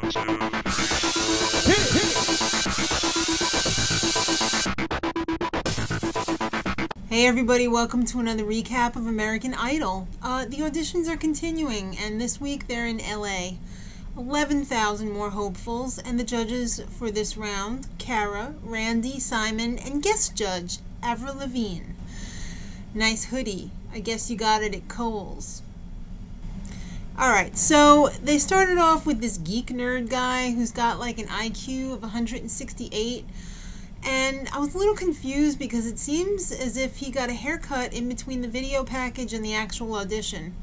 Hey everybody, welcome to another recap of American Idol. The auditions are continuing, and this week they're in LA. 11,000 more hopefuls, and the judges for this round, Cara, Randy, Simon, and guest judge, Avril Lavigne. Nice hoodie. I guess you got it at Kohl's. Alright, so they started off with this geek nerd guy who's got like an IQ of 168. And I was a little confused because it seems as if he got a haircut in between the video package and the actual audition.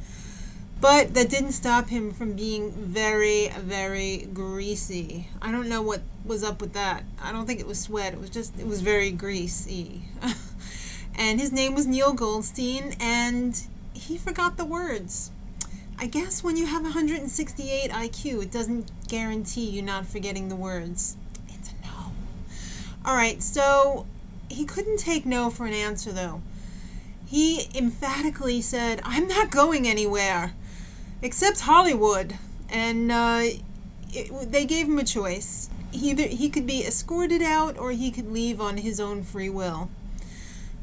But that didn't stop him from being very, very greasy. I don't know what was up with that. I don't think it was sweat. It was very greasy. And his name was Neil Goldstein, and he forgot the words. I guess when you have 168 IQ, it doesn't guarantee you not forgetting the words. Alright, so he couldn't take no for an answer, though. He emphatically said, "I'm not going anywhere, except Hollywood." And they gave him a choice. He could be escorted out, or he could leave on his own free will.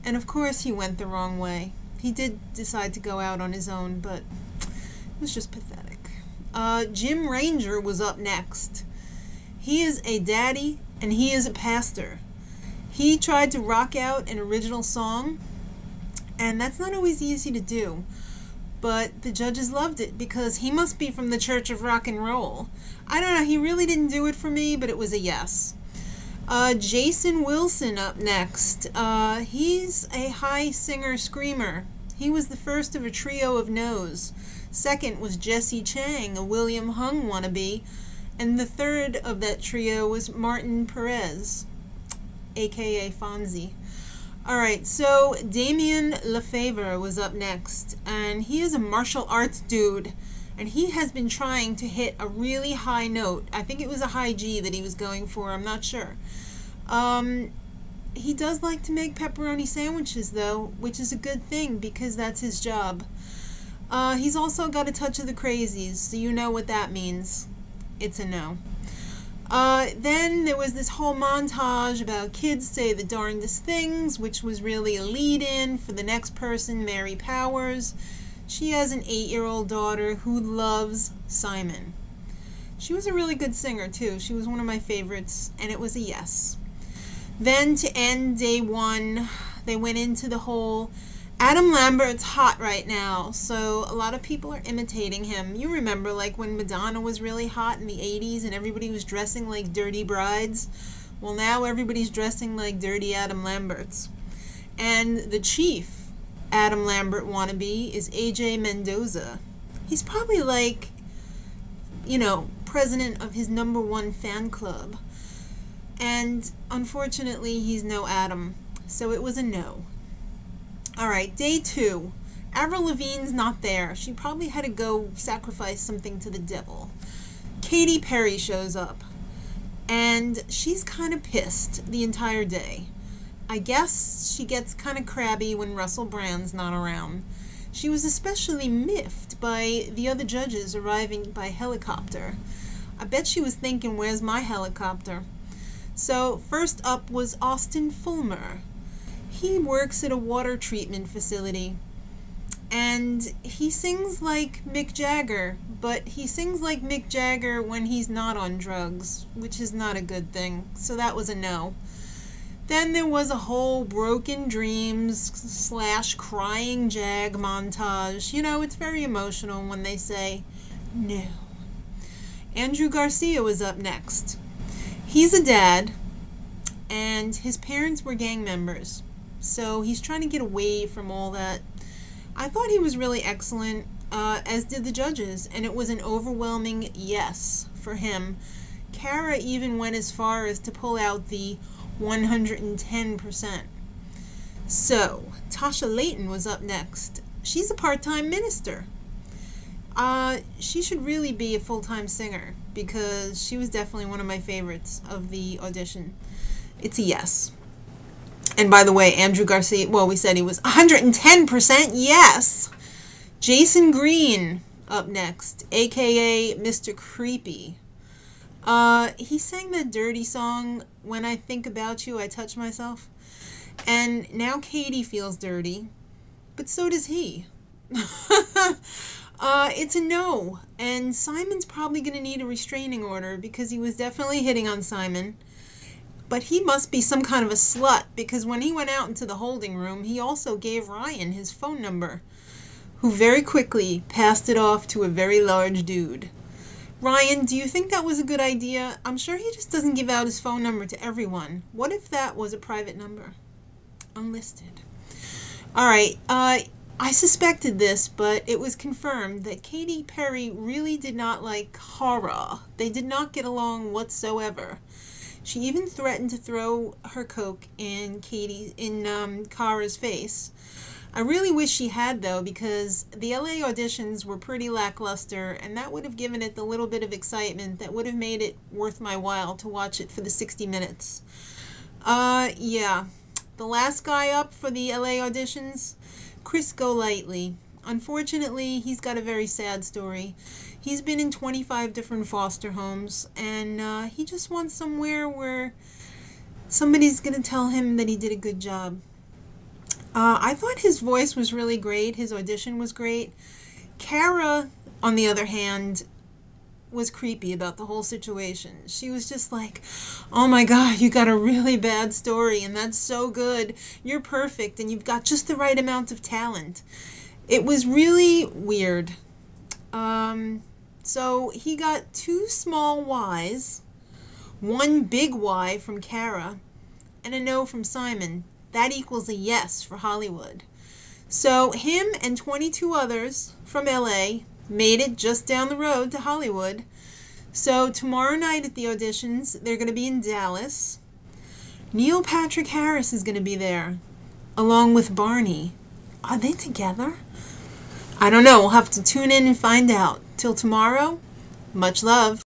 And of course he went the wrong way. He did decide to go out on his own, but it was just pathetic. Jim Ranger was up next. He is a daddy, and he is a pastor. He tried to rock out an original song, and that's not always easy to do. But the judges loved it because he must be from the Church of Rock and Roll. I don't know, he really didn't do it for me, but it was a yes. Jayson Wilson up next. He's a high singer-screamer. He was the first of a trio of no's. Second was Chang, a William Hung wannabe. And the third of that trio was Martin Perez, a.k.a. Fonzie. Alright, so Damian Lefavor was up next, and he is a martial arts dude, and he has been trying to hit a really high note. I think it was a high G that he was going for, I'm not sure. He does like to make pepperoni sandwiches, though, which is a good thing because that's his job. He's also got a touch of the crazies, so you know what that means. It's a no. Then there was this whole montage about kids say the darndest things, which was really a lead-in for the next person, Mary Powers. She has an 8-year-old daughter who loves Simon. She was a really good singer, too. She was one of my favorites, and it was a yes. Then, to end day one, they went into the whole Adam Lambert's hot right now, so a lot of people are imitating him. You remember, like, when Madonna was really hot in the 80s and everybody was dressing like dirty brides? Well, now everybody's dressing like dirty Adam Lamberts. And the chief Adam Lambert wannabe is AJ Mendoza. He's probably like, you know, president of his #1 fan club. And unfortunately, he's no Adam, so it was a no. Alright, day 2. Avril Lavigne's not there. She probably had to go sacrifice something to the devil. Katy Perry shows up, and she's kind of pissed the entire day. I guess she gets kind of crabby when Russell Brand's not around. She was especially miffed by the other judges arriving by helicopter. I bet she was thinking, where's my helicopter? So, first up was Fullmer. He works at a water treatment facility, and he sings like Mick Jagger, but he sings like Mick Jagger when he's not on drugs, which is not a good thing, so that was a no. Then there was a whole broken dreams / crying Jag montage. You know, it's very emotional when they say no. Andrew Garcia was up next. He's a dad, and his parents were gang members. So he's trying to get away from all that. I thought he was really excellent, as did the judges, and it was an overwhelming yes for him. Cara even went as far as to pull out the 110%. So, Tasha Layton was up next. She's a part-time minister. She should really be a full-time singer, because she was definitely one of my favorites of the audition. It's a yes. And by the way, Andrew Garcia, well, we said he was 110% yes. Jayson Greene up next, a.k.a. Mr. Creepy. He sang that dirty song, When I Think About You, I Touch Myself. And now Katy feels dirty, but so does he. It's a no. And Simon's probably going to need a restraining order because he was definitely hitting on Simon. But he must be some kind of a slut because when he went out into the holding room, he also gave Ryan his phone number, who very quickly passed it off to a very large dude. Ryan, do you think that was a good idea? I'm sure he just doesn't give out his phone number to everyone. What if that was a private number? Unlisted. Alright, I suspected this, but it was confirmed that Katy Perry really did not like Cara. They did not get along whatsoever. She even threatened to throw her Coke in Cara's face. I really wish she had, though, because the LA auditions were pretty lackluster, and that would have given it the little bit of excitement that would have made it worth my while to watch it for the 60 minutes. Yeah. The last guy up for the LA auditions, Chris Golightly. Unfortunately, he's got a very sad story. He's been in 25 different foster homes, and he just wants somewhere where somebody's going to tell him that he did a good job. I thought his voice was really great. His audition was great. Cara, on the other hand, was creepy about the whole situation. She was just like, oh my God, you got a really bad story, and that's so good. You're perfect, and you've got just the right amount of talent. It was really weird. So he got 2 small Ys, 1 big Y from Cara, and a no from Simon. That equals a yes for Hollywood. So him and 22 others from LA made it just down the road to Hollywood. So tomorrow night at the auditions, they're going to be in Dallas. Neil Patrick Harris is going to be there, along with Barney. Are they together? I don't know. We'll have to tune in and find out. Till tomorrow, much love.